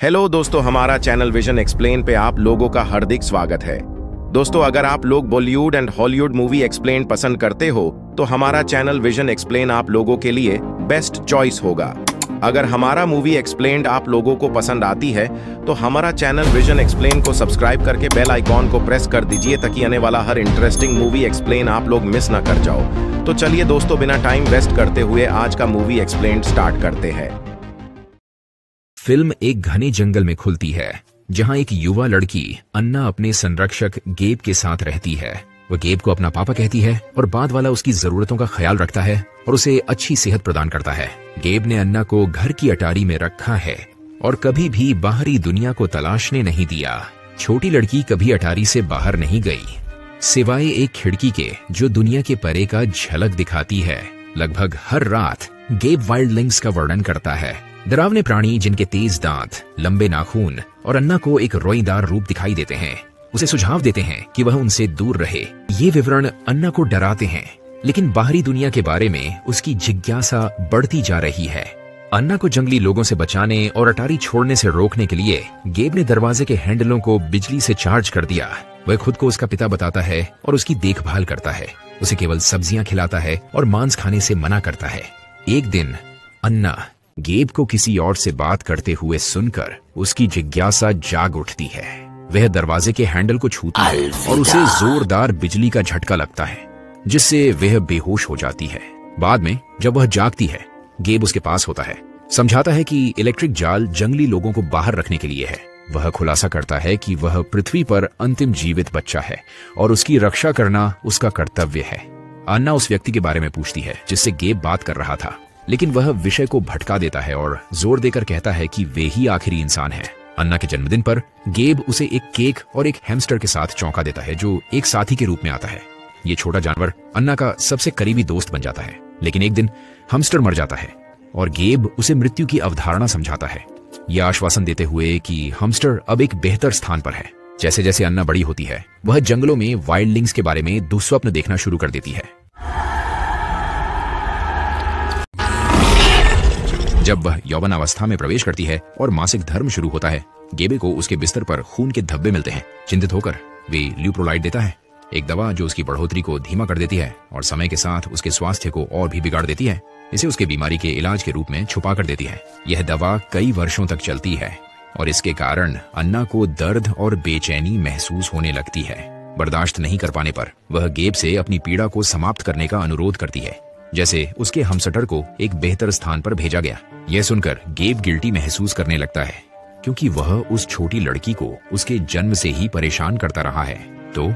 Hello दोस्तों, हमारा channel vision explain पे आप लोगों का हार्दिक स्वागत है। दोस्तों, अगर आप लोग Bollywood and Hollywood movie explain पसंद करते हो तो हमारा चैनल विजन एक्सप्लेन आप लोगों के लिए बेस्ट चॉइस होगा। अगर हमारा मूवी एक्सप्लेन्ड आप लोगों को पसंद आती है तो हमारा चैनल विजन एक्सप्लेन को सब्सक्राइब करके बेल आइकॉन को प्रेस कर दीजिए ताकि आने वाला हर इंटरेस्टिंग मूवी एक्सप्लेन आप लोग मिस ना कर जाओ। तो चलिए दोस्तों, बिना टाइम वेस्ट करते हुए आज का मूवी एक्सप्लेन स्टार्ट करते हैं। फिल्म एक घने जंगल में खुलती है जहां एक युवा लड़की अन्ना अपने संरक्षक गेब के साथ रहती है। वह गेब को अपना पापा कहती है और बाद वाला उसकी जरूरतों का ख्याल रखता है और उसे अच्छी सेहत प्रदान करता है। गेब ने अन्ना को घर की अटारी में रखा है और कभी भी बाहरी दुनिया को तलाशने नहीं दिया। छोटी लड़की कभी अटारी से बाहर नहीं गई, सिवाय एक खिड़की के जो दुनिया के परे का झलक दिखाती है। लगभग हर रात गेब वाइल्ड लिंक्स का वर्णन करता है, डरावने प्राणी जिनके तेज दांत, लंबे नाखून और अन्ना को एक रोईदार रूप दिखाई देते हैं। उसे सुझाव देते हैं कि वह उनसे दूर रहे। ये विवरण अन्ना को डराते हैं, लेकिन बाहरी दुनिया के बारे में उसकी जिज्ञासा बढ़ती जा रही है। अन्ना को जंगली लोगों से बचाने और अटारी छोड़ने से रोकने के लिए गेब ने दरवाजे के हैंडलों को बिजली से चार्ज कर दिया। वह खुद को उसका पिता बताता है और उसकी देखभाल करता है। उसे केवल सब्जियां खिलाता है और मांस खाने से मना करता है। एक दिन अन्ना गेब को किसी और से बात करते हुए सुनकर उसकी जिज्ञासा जाग उठती है। वह दरवाजे के हैंडल को छूती है और उसे जोरदार बिजली का झटका लगता है, जिससे वह बेहोश हो जाती है। बाद में जब वह जागती है, गेब उसके पास होता है, समझाता है कि इलेक्ट्रिक जाल जंगली लोगों को बाहर रखने के लिए है। वह खुलासा करता है कि वह पृथ्वी पर अंतिम जीवित बच्चा है और उसकी रक्षा करना उसका कर्तव्य है। अन्ना उस व्यक्ति के बारे में पूछती है जिससे गेब बात कर रहा था, लेकिन वह विषय को भटका देता है और जोर देकर कहता है कि वे ही आखिरी इंसान हैं। अन्ना के जन्मदिन पर गेब उसे एक केक और एक हैमस्टर के साथ चौंका देता है जो एक साथी के रूप में आता है। ये छोटा जानवर अन्ना का सबसे करीबी दोस्त बन जाता है, लेकिन एक दिन हैमस्टर मर जाता है और गेब उसे मृत्यु की अवधारणा समझाता है, यह आश्वासन देते हुए कि हैमस्टर अब एक बेहतर स्थान पर है। जैसे जैसे अन्ना बड़ी होती है, वह जंगलों में वाइल्ड लिंक्स के बारे में दुस्वप्न देखना शुरू कर देती है। जब वह यौवन अवस्था में प्रवेश करती है और मासिक धर्म शुरू होता है, गेबे को उसके बिस्तर पर खून के धब्बे मिलते हैं। चिंतित होकर वे ल्यूप्रोलाइड देता है, एक दवा जो उसकी बढ़ोतरी को धीमा कर देती है और समय के साथ उसके स्वास्थ्य को और भी बिगाड़ देती है। इसे उसके बीमारी के इलाज के रूप में छुपा कर देती है। यह दवा कई वर्षों तक चलती है और इसके कारण अन्ना को दर्द और बेचैनी महसूस होने लगती है। बर्दाश्त नहीं कर पाने पर वह गेब से अपनी पीड़ा को समाप्त करने का अनुरोध करती है, जैसे उसके हमसटर को एक बेहतर स्थान पर भेजा गया। यह सुनकर गेब गिल्टी महसूस करने लगता है, क्योंकि वह उस छोटी लड़की को उसके जन्म से ही परेशान करता रहा है। तो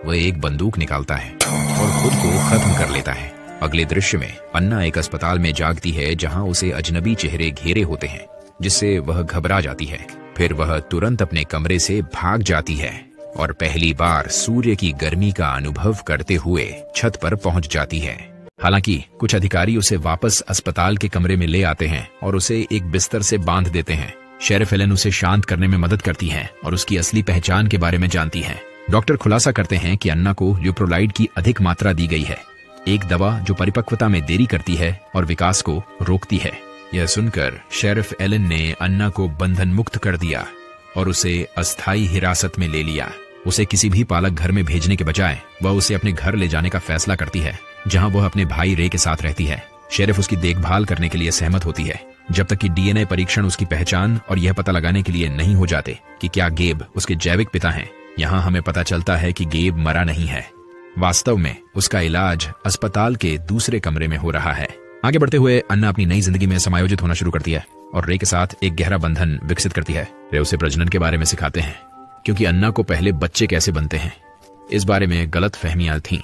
वह एक बंदूक निकालता है और खुद को खत्म कर लेता है। अगले दृश्य में अन्ना एक अस्पताल में जागती है जहां उसे अजनबी चेहरे घेरे होते हैं, जिससे वह घबरा जाती है। फिर वह तुरंत अपने कमरे से भाग जाती है और पहली बार सूर्य की गर्मी का अनुभव करते हुए छत पर पहुंच जाती है। हालांकि कुछ अधिकारी उसे वापस अस्पताल के कमरे में ले आते हैं और उसे एक बिस्तर से बांध देते हैं। शेरिफ एलन उसे शांत करने में मदद करती है और उसकी असली पहचान के बारे में जानती है। डॉक्टर खुलासा करते हैं कि अन्ना को ल्यूप्रोलाइड की अधिक मात्रा दी गई है, एक दवा जो परिपक्वता में देरी करती है और विकास को रोकती है। यह सुनकर शेरिफ एलन ने अन्ना को बंधन मुक्त कर दिया और उसे अस्थायी हिरासत में ले लिया। उसे किसी भी पालक घर में भेजने के बजाय वह उसे अपने घर ले जाने का फैसला करती है, जहां वह अपने भाई रे के साथ रहती है। शेरिफ उसकी देखभाल करने के लिए सहमत होती है, जब तक कि डीएनए परीक्षण उसकी पहचान और यह पता लगाने के लिए नहीं हो जाते कि क्या गेब उसके जैविक पिता हैं। यहाँ हमें पता चलता है कि गेब मरा नहीं है, वास्तव में उसका इलाज अस्पताल के दूसरे कमरे में हो रहा है। आगे बढ़ते हुए अन्ना अपनी नई जिंदगी में समायोजित होना शुरू करती है और रे के साथ एक गहरा बंधन विकसित करती है। रे उसे प्रजनन के बारे में सिखाते हैं, क्योंकि अन्ना को पहले बच्चे कैसे बनते हैं इस बारे में गलत फहमियां थीं।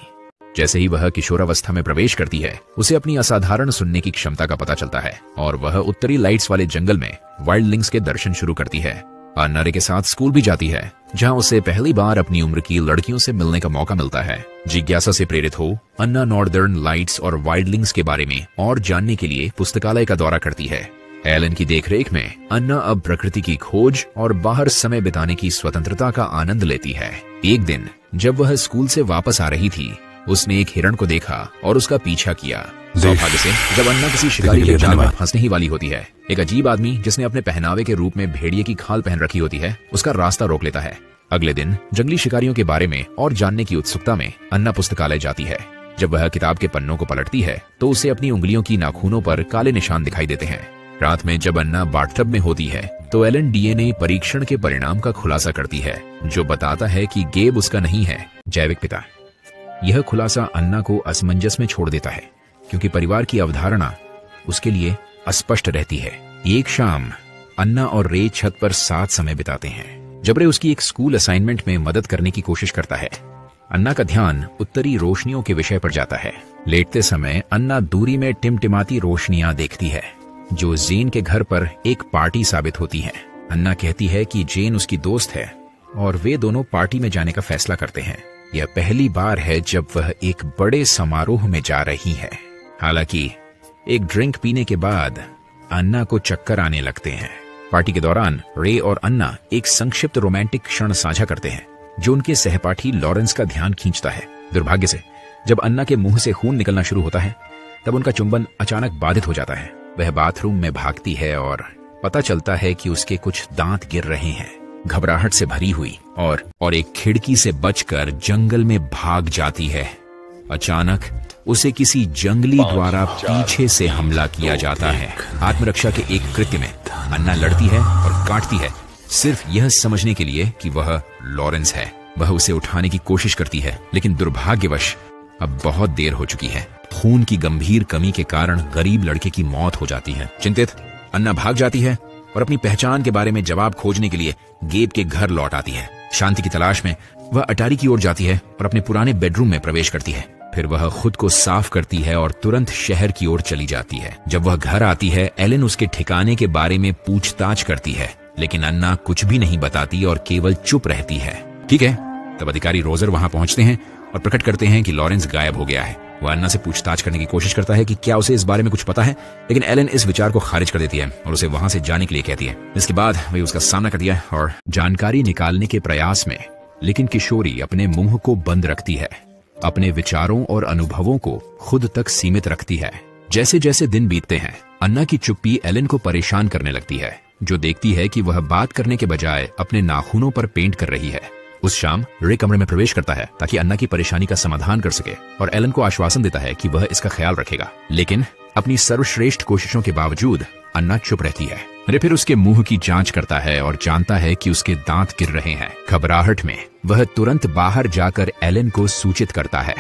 जैसे ही वह किशोरावस्था में प्रवेश करती है, उसे अपनी असाधारण सुनने की क्षमता का पता चलता है और वह उत्तरी लाइट्स वाले जंगल में वाइल्ड लिंक्स के दर्शन शुरू करती है। अन्ना रे के साथ स्कूल भी जाती है, जहां उसे पहली बार अपनी उम्र की लड़कियों से मिलने का मौका मिलता है। जिज्ञासा से प्रेरित हो अन्ना नॉर्दर्न लाइट्स और वाइल्ड लिंक्स के बारे में और जानने के लिए पुस्तकालय का दौरा करती है। एलन की देखरेख में अन्ना अब प्रकृति की खोज और बाहर समय बिताने की स्वतंत्रता का आनंद लेती है। एक दिन जब वह स्कूल से वापस आ रही थी, उसने एक हिरण को देखा और उसका पीछा किया। सौभाग्य से जब अन्ना किसी शिकारी के जाल में फंसने ही वाली होती है, एक अजीब आदमी जिसने अपने पहनावे के रूप में भेड़िए की खाल पहन रखी होती है उसका रास्ता रोक लेता है। अगले दिन जंगली शिकारियों के बारे में और जानने की उत्सुकता में अन्ना पुस्तकालय जाती है। जब वह किताब के पन्नों को पलटती है तो उसे अपनी उंगलियों की नाखूनों पर काले निशान दिखाई देते हैं। रात में जब अन्ना बाथटब में होती है तो एलन डीएनए परीक्षण के परिणाम का खुलासा करती है, जो बताता है कि गेब उसका नहीं है, जैविक पिता। यह खुलासा अन्ना को असमंजस में छोड़ देता है, क्योंकि परिवार की अवधारणा उसके लिए अस्पष्ट रहती है। एक शाम अन्ना और रे छत पर साथ समय बिताते हैं। जब रे उसकी एक स्कूल असाइनमेंट में मदद करने की कोशिश करता है, अन्ना का ध्यान उत्तरी रोशनियों के विषय पर जाता है। लेटते समय अन्ना दूरी में टिमटिमाती रोशनियां देखती है, जो जेन के घर पर एक पार्टी साबित होती है। अन्ना कहती है कि जेन उसकी दोस्त है और वे दोनों पार्टी में जाने का फैसला करते हैं। यह पहली बार है जब वह एक बड़े समारोह में जा रही है। हालांकि एक ड्रिंक पीने के बाद अन्ना को चक्कर आने लगते हैं। पार्टी के दौरान रे और अन्ना एक संक्षिप्त रोमांटिक क्षण साझा करते हैं, जो उनके सहपाठी लॉरेंस का ध्यान खींचता है। दुर्भाग्य से जब अन्ना के मुंह से खून निकलना शुरू होता है, तब उनका चुंबन अचानक बाधित हो जाता है। वह बाथरूम में भागती है और पता चलता है कि उसके कुछ दांत गिर रहे हैं। घबराहट से भरी हुई और एक खिड़की से बचकर जंगल में भाग जाती है। अचानक उसे किसी जंगली द्वारा पीछे से हमला किया जाता है। आत्मरक्षा के एक कृत्य में अन्ना लड़ती है और काटती है, सिर्फ यह समझने के लिए कि वह लॉरेंस है। वह उसे उठाने की कोशिश करती है, लेकिन दुर्भाग्यवश अब बहुत देर हो चुकी है। खून की गंभीर कमी के कारण गरीब लड़के की मौत हो जाती है। चिंतित अन्ना भाग जाती है और अपनी पहचान के बारे में जवाब खोजने के लिए गेब के घर लौट आती है। शांति की तलाश में वह अटारी की ओर जाती है और अपने पुराने बेडरूम में प्रवेश करती है। फिर वह खुद को साफ करती है और तुरंत शहर की ओर चली जाती है। जब वह घर आती है, एलन उसके ठिकाने के बारे में पूछताछ करती है, लेकिन अन्ना कुछ भी नहीं बताती और केवल चुप रहती है। ठीक है, तब अधिकारी रोजर वहां पहुंचते हैं और प्रकट करते हैं कि लॉरेंस गायब हो गया है। वह अन्ना से पूछताछ करने की कोशिश करता है कि क्या उसे इस बारे में कुछ पता है, लेकिन एलन इस विचार को खारिज कर देती है और उसे वहां से जाने के लिए कहती है। इसके बाद वे उसका सामना करती है और जानकारी निकालने के प्रयास में, लेकिन किशोरी अपने मुंह को बंद रखती है, अपने विचारों और अनुभवों को खुद तक सीमित रखती है। जैसे जैसे दिन बीतते हैं, अन्ना की चुप्पी एलन को परेशान करने लगती है, जो देखती है कि वह बात करने के बजाय अपने नाखूनों पर पेंट कर रही है। उस शाम रे कमरे में प्रवेश करता है ताकि अन्ना की परेशानी का समाधान कर सके और एलन को आश्वासन देता है कि वह इसका ख्याल रखेगा। लेकिन अपनी सर्वश्रेष्ठ कोशिशों के बावजूद अन्ना चुप रहती है। रे फिर उसके मुंह की जांच करता है और जानता है कि उसके दांत गिर रहे हैं। घबराहट में वह तुरंत बाहर जाकर एलन को सूचित करता है।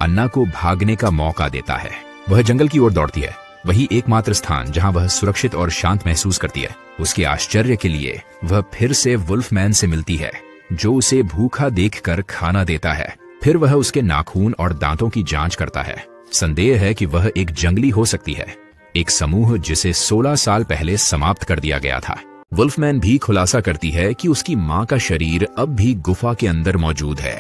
अन्ना को भागने का मौका देता है। वह जंगल की ओर दौड़ती है, वही एकमात्र स्थान जहां वह सुरक्षित और शांत महसूस करती है। उसके आश्चर्य के लिए वह फिर से वुल्फमैन से मिलती है, जो उसे भूखा देखकर खाना देता है। फिर वह उसके नाखून और दांतों की जांच करता है। संदेह है कि वह एक जंगली हो सकती है, एक समूह जिसे 16 साल पहले समाप्त कर दिया गया था। वुल्फमैन भी खुलासा करती है कि उसकी मां का शरीर अब भी गुफा के अंदर मौजूद है।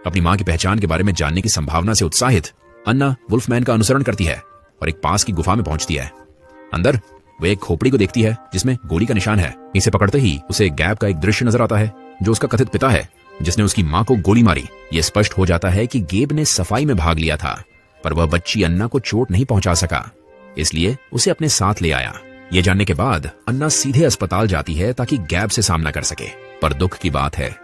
अपनी मां की पहचान के बारे में जानने की संभावना से उत्साहित अन्ना वुल्फमैन का अनुसरण करती है और एक पास की गुफा में पहुंचती है। अंदर वह एक खोपड़ी को देखती है जिसमें गोली का निशान है। इसे पकड़ते ही उसे गैब का एक दृश्य नजर आता है, जो उसका कथित पिता है, जिसने उसकी मां को गोली मारी। यह स्पष्ट हो जाता है कि गेब ने सफाई में भाग लिया था, पर वह बच्ची अन्ना को चोट नहीं पहुंचा सका, इसलिए उसे अपने साथ ले आया। यह जानने के बाद अन्ना सीधे अस्पताल जाती है ताकि गैब से सामना कर सके। पर दुख की बात है,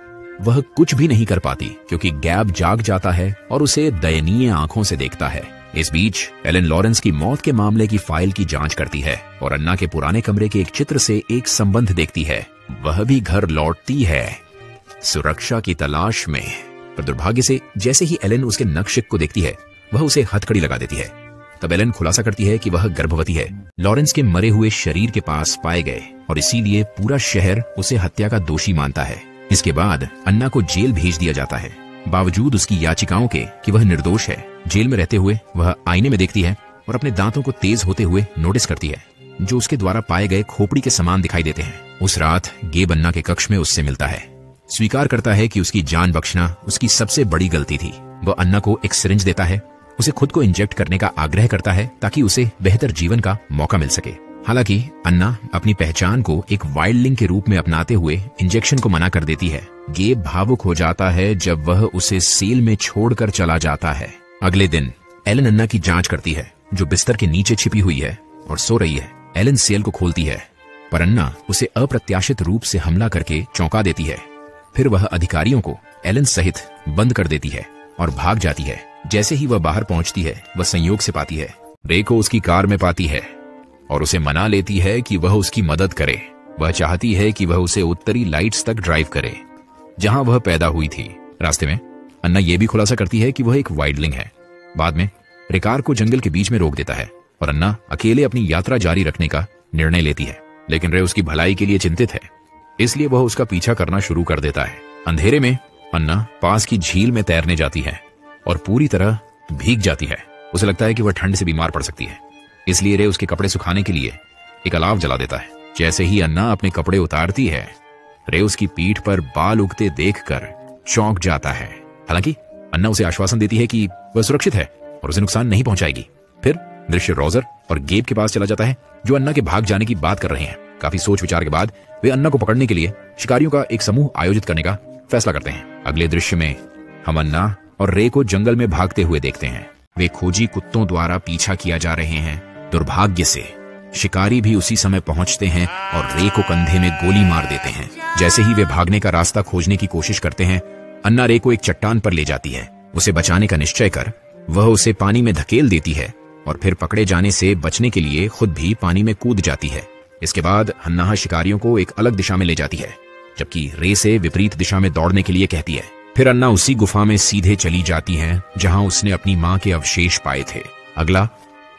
वह कुछ भी नहीं कर पाती, क्योंकि गैब जाग जाता है और उसे दयनीय आंखों से देखता है। इस बीच एलन लॉरेंस की मौत के मामले की फाइल की जांच करती है और अन्ना के पुराने कमरे के एक चित्र से एक संबंध देखती है। वह भी घर लौटती है, सुरक्षा की तलाश में। पर दुर्भाग्य से जैसे ही एलन उसके नक्शिक को देखती है, वह उसे हथकड़ी लगा देती है। तब एलन खुलासा करती है कि वह गर्भवती है। लॉरेंस के मरे हुए शरीर के पास पाए गए और इसीलिए पूरा शहर उसे हत्या का दोषी मानता है। इसके बाद अन्ना को जेल भेज दिया जाता है, बावजूद उसकी याचिकाओं के कि वह निर्दोष है। जेल में रहते हुए वह आईने में देखती है और अपने दांतों को तेज होते हुए नोटिस करती है, जो उसके द्वारा पाए गए खोपड़ी के समान दिखाई देते हैं। उस रात गेब अन्ना के कक्ष में उससे मिलता है, स्वीकार करता है कि उसकी जान बख्शना उसकी सबसे बड़ी गलती थी। वह अन्ना को एक सिरिंज देता है, उसे खुद को इंजेक्ट करने का आग्रह करता है ताकि उसे बेहतर जीवन का मौका मिल सके। हालांकि अन्ना अपनी पहचान को एक वाइल्डलिंग के रूप में अपनाते हुए इंजेक्शन को मना कर देती है। गेब भावुक हो जाता है जब वह उसे सेल में छोड़कर चला जाता है। अगले दिन एलन अन्ना की जांच करती है, जो बिस्तर के नीचे छिपी हुई है और सो रही है। एलन सेल को खोलती है, पर अन्ना उसे अप्रत्याशित रूप से हमला करके चौंका देती है। फिर वह अधिकारियों को एलन सहित बंद कर देती है और भाग जाती है। जैसे ही वह बाहर पहुंचती है, वह संयोग से पाती है रे को उसकी कार में पाती है और उसे मना लेती है कि वह उसकी मदद करे। वह चाहती है कि वह उसे उत्तरी लाइट्स तक ड्राइव करे, जहां वह पैदा हुई थी। रास्ते में अन्ना यह भी खुलासा करती है कि वह एक वाइल्डलिंग है। बाद में रे कार को जंगल के बीच में रोक देता है और अन्ना अकेले अपनी यात्रा जारी रखने का निर्णय लेती है। लेकिन रे उसकी भलाई के लिए चिंतित है, इसलिए वह उसका पीछा करना शुरू कर देता है। अंधेरे में अन्ना पास की झील में तैरने जाती है और पूरी तरह भीग जाती है। उसे लगता है कि वह ठंड से बीमार पड़ सकती है, इसलिए रे उसके कपड़े सुखाने के लिए एक अलाव जला देता है। जैसे ही अन्ना अपने कपड़े उतारती है, रे उसकी पीठ पर बाल उगते देखकर चौंक जाता है। हालांकि अन्ना उसे आश्वासन देती है कि वह सुरक्षित है और उसे नुकसान नहीं पहुंचाएगी। फिर दृश्य रोजर और गेब के पास चला जाता है, जो अन्ना के भाग जाने की बात कर रहे हैं। काफी सोच विचार के बाद वे अन्ना को पकड़ने के लिए शिकारियों का एक समूह आयोजित करने का फैसला करते हैं। अगले दृश्य में हम अन्ना और रे को जंगल में भागते हुए देखते हैं। वे खोजी कुत्तों द्वारा पीछा किया जा रहे हैं। दुर्भाग्य से शिकारी भी उसी समय पहुंचते हैं और रे को कंधे में गोली मार देते हैं। जैसे ही वे भागने का रास्ता खोजने की कोशिश करते हैं, अन्ना रे को एक चट्टान पर ले जाती है। उसे बचाने का निश्चय कर वह उसे पानी में धकेल देती है और फिर पकड़े जाने से बचने के लिए खुद भी पानी में कूद जाती है। इसके बाद अन्ना शिकारियों को एक अलग दिशा में ले जाती है, जबकि रे से विपरीत दिशा में दौड़ने के लिए कहती है। फिर अन्ना उसी गुफा में सीधे चली जाती है जहां उसने अपनी मां के अवशेष पाए थे। अगला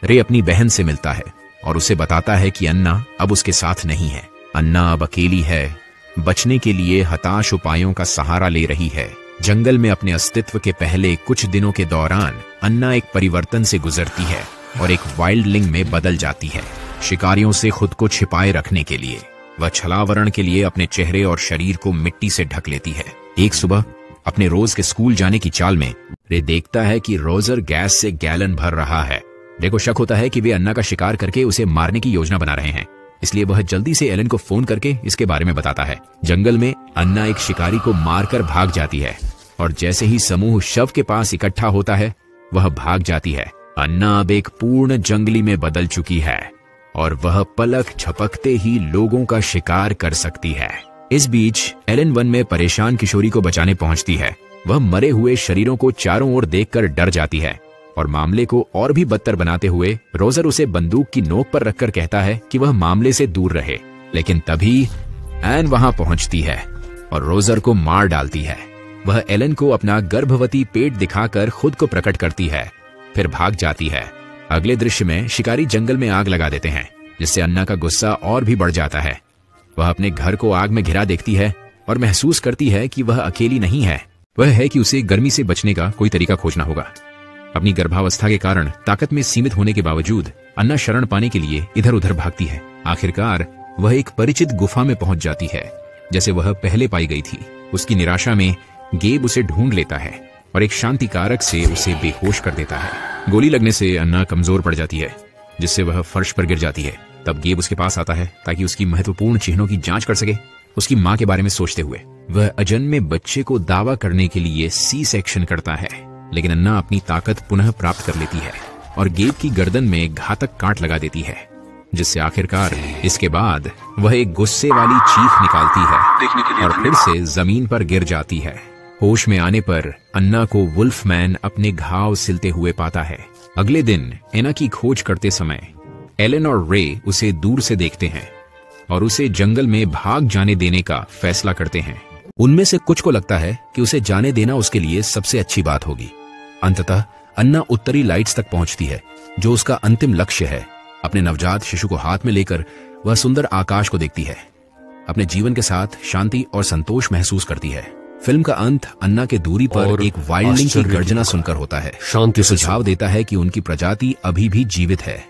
रे अपनी बहन से मिलता है और उसे बताता है कि अन्ना अब उसके साथ नहीं है। अन्ना अब अकेली है, बचने के लिए हताश उपायों का सहारा ले रही है। जंगल में अपने अस्तित्व के पहले कुछ दिनों के दौरान अन्ना एक परिवर्तन से गुजरती है और एक वाइल्डलिंग में बदल जाती है। शिकारियों से खुद को छिपाए रखने के लिए वह छलावरण के लिए अपने चेहरे और शरीर को मिट्टी से ढक लेती है। एक सुबह अपने रोज के स्कूल जाने की चाल में रे देखता है कि रोजर गैस से गैलन भर रहा है। रे को शक होता है कि वे अन्ना का शिकार करके उसे मारने की योजना बना रहे हैं, इसलिए वह जल्दी से एलन को फोन करके इसके बारे में बताता है। जंगल में अन्ना एक शिकारी को मारकर भाग जाती है और जैसे ही समूह शव के पास इकट्ठा होता है, वह भाग जाती है। अन्ना अब एक पूर्ण जंगली में बदल चुकी है और वह पलक झपकते ही लोगों का शिकार कर सकती है। इस बीच एलन वन में परेशान किशोरी को बचाने पहुंचती है। वह मरे हुए शरीरों को चारों ओर देखकर डर जाती है और मामले को और भी बदतर बनाते हुए रोजर उसे बंदूक की नोक पर रखकर कहता है कि वह मामले से दूर रहे। लेकिन तभी एन वहां पहुंचती है और रोजर को मार डालती है। वह एलन को अपना गर्भवती पेट दिखाकर खुद को प्रकट करती है, फिर भाग जाती है। अगले दृश्य में शिकारी जंगल में आग लगा देते हैं, जिससे अन्ना का गुस्सा और भी बढ़ जाता है। वह अपने घर को आग में घिरा देखती है और महसूस करती है कि वह अकेली नहीं है। वह है कि उसे गर्मी से बचने का कोई तरीका खोजना होगा। अपनी गर्भावस्था के कारण ताकत में सीमित होने के बावजूद अन्ना शरण पाने के लिए इधर उधर भागती है। आखिरकार वह एक परिचित गुफा में पहुंच जाती है, जैसे वह पहले पाई गई थी। उसकी निराशा में गेब उसे ढूंढ लेता है और एक शांति कारक से उसे बेहोश कर देता है। गोली लगने से अन्ना कमजोर पड़ जाती है, जिससे वह फर्श पर गिर जाती है। तब गेब उसके पास आता है ताकि उसकी महत्वपूर्ण चिन्हों की जांच कर सके। उसकी मां के बारे में सोचते हुए वह अजन्मे बच्चे को दावा करने के लिए सी सेक्शन करता है, लेकिन अन्ना अपनी ताकत पुनः प्राप्त कर लेती है और गेब की गर्दन में घातक कांट लगा देती है, जिससे आखिरकार इसके बाद वह एक गुस्से वाली चीख निकालती है और फिर से जमीन पर गिर जाती है। होश में आने पर अन्ना को वुल्फमैन अपने घाव सिलते हुए पाता है। अगले दिन एना की खोज करते समय एलन और रे उसे दूर से देखते हैं और उसे जंगल में भाग जाने देने का फैसला करते हैं। उनमें से कुछ को लगता है कि उसे जाने देना उसके लिए सबसे अच्छी बात होगी। अंततः अन्ना उत्तरी लाइट्स तक पहुंचती है, जो उसका अंतिम लक्ष्य है। अपने नवजात शिशु को हाथ में लेकर वह सुंदर आकाश को देखती है। अपने जीवन के साथ शांति और संतोष महसूस करती है। फिल्म का अंत अन्ना के दूरी पर एक वाइल्डलिंग की गर्जना सुनकर होता है, जो सुझाव देता है कि उनकी प्रजाति अभी भी जीवित है।